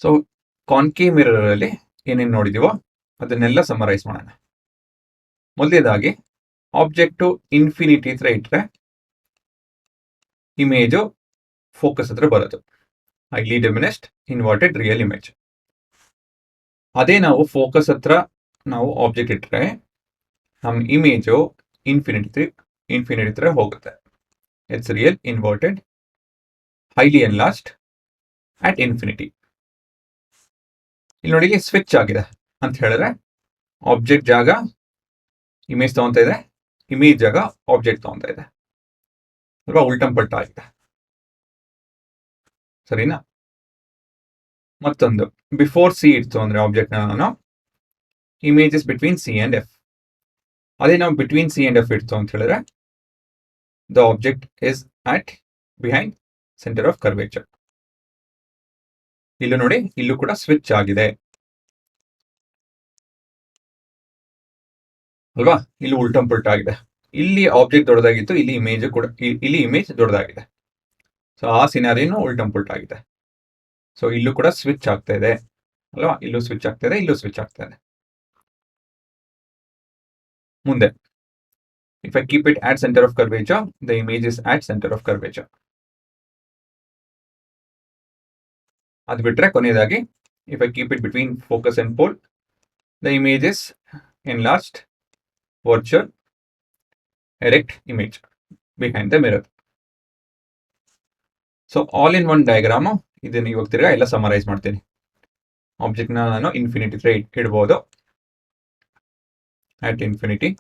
So concave mirror ಅಲ್ಲಿ ಏನೇನು ನೋಡಿದೀವೋ ಅದನ್ನೆಲ್ಲ ಸಮರೈಸ್ ಮಾಡೋಣ. ಮೊದಲನೇದಾಗಿ ಆಬ್ಜೆಕ್ಟು ಇನ್ಫಿನಿಟಿ ಹತ್ರ ಇಟ್ಟರೆ ಇಮೇಜು ಫೋಕಸ್ ಹತ್ರ ಬರೋದು, highly diminished inverted real image. ಅದೇ ನಾವು ಫೋಕಸ್ ಹತ್ರ ನಾವು ಆಬ್ಜೆಕ್ಟ್ ಇಟ್ಟರೆ ನಮ್ಮ ಇಮೇಜು ಇನ್ಫಿನಿಟಿ ಹತ್ರ ಹೋಗುತ್ತೆ. It's real inverted highly enlarged at infinity. ಇಲ್ಲಿ ನೋಡಿ, ಇಲ್ಲಿ ಸ್ವಿಚ್ ಆಗಿದೆ ಅಂತ ಹೇಳಿದ್ರೆ ಆಬ್ಜೆಕ್ಟ್ ಜಾಗ ಇಮೇಜ್ ತಗೊಂತ ಇದೆ, ಇಮೇಜ್ ಜಾಗ ಆಬ್ಜೆಕ್ಟ್ ತಗೊಂತ ಇದೆ ಅಲ್ವಾ, ಉಲ್ಟಂಪಲ್ಟ ಆಗಿದೆ. ಸರಿನಾ? ಮತ್ತೊಂದು, ಬಿಫೋರ್ ಸಿ ಇತ್ತು ಅಂದ್ರೆ ಆಬ್ಜೆಕ್ಟ್ ನಾನು images between C and F. ಅದೇ ನಾವು ಬಿಟ್ವೀನ್ ಸಿ ಅಂಡ್ ಎಫ್ ಇಡ್ತು ಅಂತ ಹೇಳಿದ್ರೆ the object is at behind centre of curvature. ಇಲ್ಲೂ ನೋಡಿ, ಇಲ್ಲೂ ಕೂಡ ಸ್ವಿಚ್ ಆಗಿದೆ ಅಲ್ವಾ, ಇಲ್ಲಿ ಉಲ್ಟಂಪಲ್ಟ ಆಗಿದೆ. ಇಲ್ಲಿ ಆಬ್ಜೆಕ್ಟ್ ದೊಡ್ಡದಾಗಿತ್ತು, ಇಲ್ಲಿ ಇಮೇಜ್ ಕೂಡ, ಇಲ್ಲಿ ಇಮೇಜ್ ದೊಡ್ಡದಾಗಿದೆ. ಸೊ ಆ ಸಿನಾರಿನೂ ಉಲ್ಟಂಪಲ್ಟ ಆಗಿದೆ. ಸೊ ಇಲ್ಲೂ ಕೂಡ ಸ್ವಿಚ್ ಆಗ್ತಾ ಇದೆ ಅಲ್ವಾ, ಇಲ್ಲೂ ಸ್ವಿಚ್ ಆಗ್ತಾ ಇದೆ, ಇಲ್ಲೂ ಸ್ವಿಚ್ ಆಗ್ತಾ ಇದೆ. ಮುಂದೆ, if I keep it at centre of curvature the image is at centre of curvature. ಅದು ಬಿಟ್ರೆ ಕೊನೆಯದಾಗಿ, if I keep it between focus and pole the image is enlarged virtual erect image behind the mirror. So all in one diagram. ಇದನ್ನು ಇವಾಗ ತಿರ್ಗಾ ಎಲ್ಲ summarise ಮಾಡ್ತೀನಿ. ಆಬ್ಜೆಕ್ಟ್ನ ನಾನು infinity ಹತ್ರ ಇಡ್ಬೋದು, at infinity,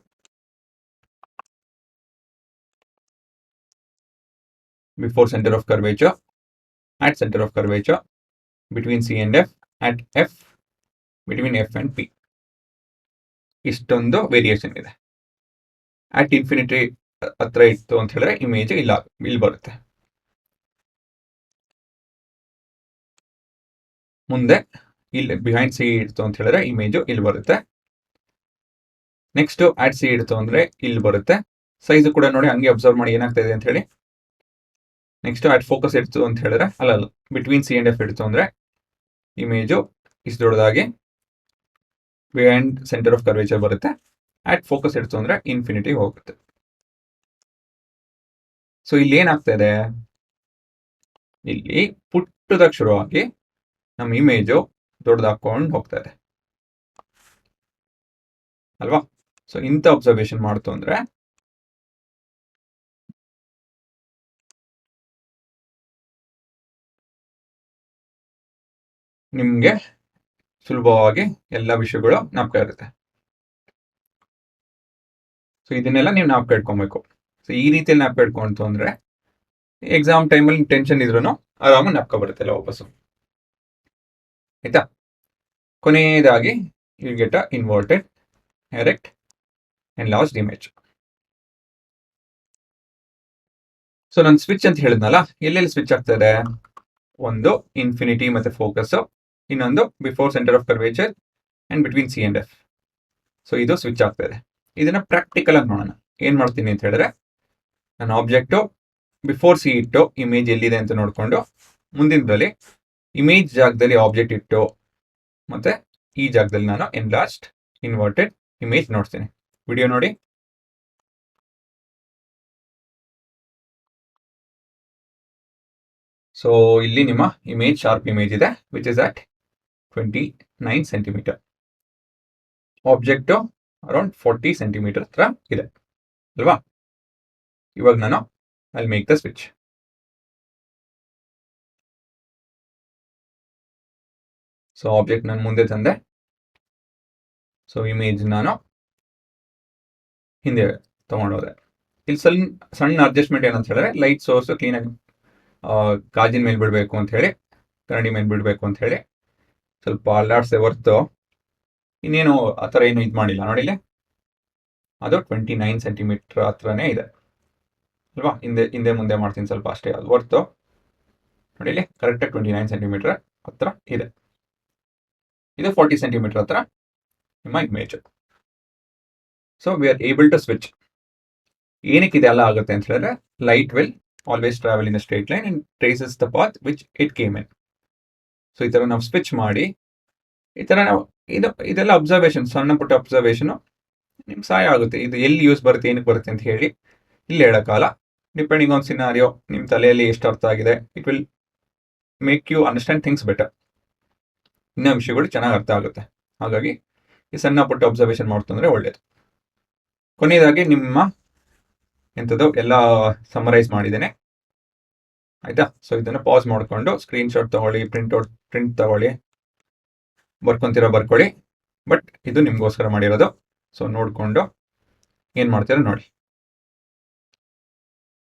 before centre of curvature, at center of curvature, between C and F, at F, between F and P. ಇಷ್ಟೊಂದು variation ಇದೆ. ಅಟ್ ಇನ್ಫಿನಿಟಿ ಹತ್ರ ಇತ್ತು ಅಂತ ಹೇಳಿದ್ರೆ ಇಮೇಜ್ ಇಲ್ಲಿ ಬರುತ್ತೆ. ಮುಂದೆ ಇಲ್ಲಿ ಬಿಹೈಂಡ್ ಸಿ ಇಡ್ತು ಅಂತ ಹೇಳಿದ್ರೆ ಇಮೇಜು ಇಲ್ಲಿ ಬರುತ್ತೆ. ನೆಕ್ಸ್ಟ್ ಅಟ್ ಸಿ ಇಡ್ತು ಅಂದ್ರೆ ಇಲ್ಲಿ ಬರುತ್ತೆ. ಸೈಜ್ ಕೂಡ ನೋಡಿ, ಹಂಗೆ ಅಬ್ಸರ್ವ್ ಮಾಡಿ ಏನಾಗ್ತಾ ಇದೆ ಅಂತ ಹೇಳಿ. ನೆಕ್ಸ್ಟ್ ಅಟ್ ಫೋಕಸ್ ಇಡ್ತು ಅಂತ ಹೇಳಿದ್ರೆ ಅಲ್ಲ, ಬಿಟ್ವೀನ್ ಸಿ ಅಂಡ್ ಎಫ್ ಇಡ್ತು ಅಂದ್ರೆ ಇಮೇಜು ಇಷ್ಟು ದೊಡ್ಡದಾಗಿ ಬಿಹೈಂಡ್ ಸೆಂಟರ್ ಆಫ್ ಕರ್ವೇಚರ್ ಬರುತ್ತೆ. ಅಟ್ ಫೋಕಸ್ ಇಡ್ತು ಅಂದ್ರೆ ಇನ್ಫಿನಿಟಿ ಹೋಗುತ್ತೆ. ಸೊ ಇಲ್ಲಿ ಏನಾಗ್ತಾ ಇದೆ, ಇಲ್ಲಿ ಪುಟ್ಟದಾಗ ಶುರುವಾಗಿ ನಮ್ಮ ಇಮೇಜು ದೊಡ್ಡದಾಕೊಂಡು ಹೋಗ್ತಾ ಇದೆ ಅಲ್ವಾ. ಸೊ ಇಂಥ ಅಬ್ಸರ್ವೇಷನ್ ಮಾಡ್ತು ಅಂದ್ರೆ ನಿಮ್ಗೆ ಸುಲಭವಾಗಿ ಎಲ್ಲ ವಿಷಯಗಳು ಜ್ಞಾಪಕ ಇರುತ್ತೆ. ಸೊ ಇದನ್ನೆಲ್ಲ ನೀವು ಜ್ಞಾಪಕ ಇಟ್ಕೊಬೇಕು. ಸೊ ಈ ರೀತಿಯಲ್ಲಿ ಜ್ಞಾಪಕ ಇಟ್ಕೊಂತು ಅಂದ್ರೆ ಎಕ್ಸಾಮ್ ಟೈಮಲ್ಲಿ ಟೆನ್ಷನ್ ಇದ್ರೂ ಆರಾಮ ಜ್ಞಾಪಕ ಬರುತ್ತೆ ಎಲ್ಲ ವಾಪಸ್ಸು. ಆಯ್ತಾ? ಕೊನೆಯದಾಗಿ you get a inverted erect enlarged image. So ನಾನು ಸ್ವಿಚ್ ಅಂತ ಹೇಳಿದ್ನಲ್ಲ, ಎಲ್ಲೆಲ್ಲಿ ಸ್ವಿಚ್ ಆಗ್ತದೆ? ಒಂದು ಇನ್ಫಿನಿಟಿ ಮತ್ತೆ ಫೋಕಸ್, ಇನ್ನೊಂದು before centre of curvature and between C and F. So ಇದು ಸ್ವಿಚ್ ಆಗ್ತಾ ಇದೆ. ಇದನ್ನ ಪ್ರಾಕ್ಟಿಕಲ್ ಆಗಿ ನೋಡೋಣ. ಏನ್ ಮಾಡ್ತೀನಿ ಅಂತ ಹೇಳಿದ್ರೆ, ನನ್ನ ಆಬ್ಜೆಕ್ಟು ಬಿಫೋರ್ ಸಿ ಇಟ್ಟು ಇಮೇಜ್ ಎಲ್ಲಿದೆ ಅಂತ ನೋಡ್ಕೊಂಡು ಮುಂದಿನದಲ್ಲಿ ಇಮೇಜ್ ಜಾಗದಲ್ಲಿ ಆಬ್ಜೆಕ್ಟ್ ಇಟ್ಟು ಮತ್ತೆ ಈ ಜಾಗದಲ್ಲಿ ನಾನು ಎನ್ಲಾರ್ಜ್ಡ್ ಇನ್ವರ್ಟೆಡ್ ಇಮೇಜ್ ನೋಡ್ತೀನಿ. ವಿಡಿಯೋ ನೋಡಿ. ಸೊ ಇಲ್ಲಿ ನಿಮ್ಮ ಇಮೇಜ್ ಶಾರ್ಪ್ ಇಮೇಜ್ ಇದೆ, which is at 29 centimetre. Object around 40 centimetre ಹತ್ರ ಇದೆ ಅಲ್ವಾ. ಇವಾಗ ನಾನು I make the switch. So object ನಾನು ಮುಂದೆ ತಂದೆ. ಸೊ ಇಮೇಜ್ ನಾನು ಹಿಂದೆ ತಗೊಂಡೋದೆ. ಇಲ್ಲಿ ಸಣ್ಣ ಅಡ್ಜಸ್ಟ್ಮೆಂಟ್ ಏನಂತ ಹೇಳಿದ್ರೆ, ಲೈಟ್ ಸೋರ್ಸ್ ಕ್ಲೀನಾಗಿ ಗಾಜಿನ ಮೇಲೆ ಬಿಡಬೇಕು ಅಂತ ಹೇಳಿ, ಕನ್ನಡಿ ಮೇಲೆ ಬಿಡಬೇಕು ಅಂತ ಹೇಳಿ ಸ್ವಲ್ಪ ಅಲ್ಲಾಡ್ಸೆ ಹೊರ್ತು ಇನ್ನೇನು ಆ ಥರ ಏನು ಇದು ಮಾಡಿಲ್ಲ. ನೋಡಿಲಿ, ಅದು 29 ಸೆಂಟಿಮೀಟರ್ ಹತ್ರನೇ ಇದೆ ಅಲ್ವಾ. ಹಿಂದೆ ಮುಂದೆ ಮಾಡ್ತೀನಿ ಸ್ವಲ್ಪ ಅಷ್ಟೇ, ಅದು ಹೊರ್ತು ನೋಡಿಲಿ ಕರೆಕ್ಟಾಗಿ 29 ಸೆಂಟಿಮೀಟರ್ ಹತ್ರ ಇದೆ. ಇದು 40 ಸೆಂಟಿಮೀಟರ್ ಹತ್ರ ನಿಮ್ಮ image. So we are able to switch. ಏನಕ್ಕೆ ಇದೆಲ್ಲ ಆಗುತ್ತೆ ಅಂತ ಹೇಳಿದ್ರೆ, light will always travel in a straight line and traces the path which it came in. So ಈ ಥರ ನಾವು ಸ್ವಿಚ್ ಮಾಡಿ ಈ ಥರ ನಾವು ಇದೆಲ್ಲ ಅಬ್ಸರ್ವೇಷನ್, ಸಣ್ಣ ಪುಟ್ಟ ಅಬ್ಸರ್ವೇಷನು ನಿಮ್ಗೆ ಸಹಾಯ ಆಗುತ್ತೆ. ಇದು ಎಲ್ಲಿ ಯೂಸ್ ಬರುತ್ತೆ, ಏನಕ್ಕೆ ಬರುತ್ತೆ ಅಂತ ಹೇಳಿ ಇಲ್ಲಿ ಹೇಳೋಕ್ಕಲ್ಲ. ಡಿಪೆಂಡಿಂಗ್ ಆನ್ ಸಿನಾರಿಯೋ, ನಿಮ್ಮ ತಲೆಯಲ್ಲಿ ಎಷ್ಟು ಅರ್ಥ ಆಗಿದೆ, it will make you understand things better. ಇನ್ನೂ ವಿಷಯಗಳು ಚೆನ್ನಾಗಿ ಅರ್ಥ ಆಗುತ್ತೆ. ಹಾಗಾಗಿ ಈ ಸಣ್ಣ ಪುಟ್ಟ ಅಬ್ಸರ್ವೇಷನ್ ಮಾಡ್ತಂದ್ರೆ ಒಳ್ಳೇದು. ಕೊನೆಯದಾಗಿ ನಿಮ್ಮ ಎಂಥದ್ದು ಎಲ್ಲ ಸಮರೈಸ್ ಮಾಡಿದ್ದೇನೆ, ಆಯಿತಾ. ಸೊ ಇದನ್ನು ಪಾಸ್ ಮಾಡಿಕೊಂಡು ಸ್ಕ್ರೀನ್ಶಾಟ್ ತೊಗೊಳ್ಳಿ, ಪ್ರಿಂಟ್ ತೊಗೊಳ್ಳಿ, ಬರ್ಕೊಳ್ತೀರಾ ಬರ್ಕೊಳ್ಳಿ. ಬಟ್ ಇದು ನಿಮಗೋಸ್ಕರ ಮಾಡಿರೋದು. ಸೊ ನೋಡಿಕೊಂಡು ಏನು ಮಾಡ್ತೀರೋ ನೋಡಿ.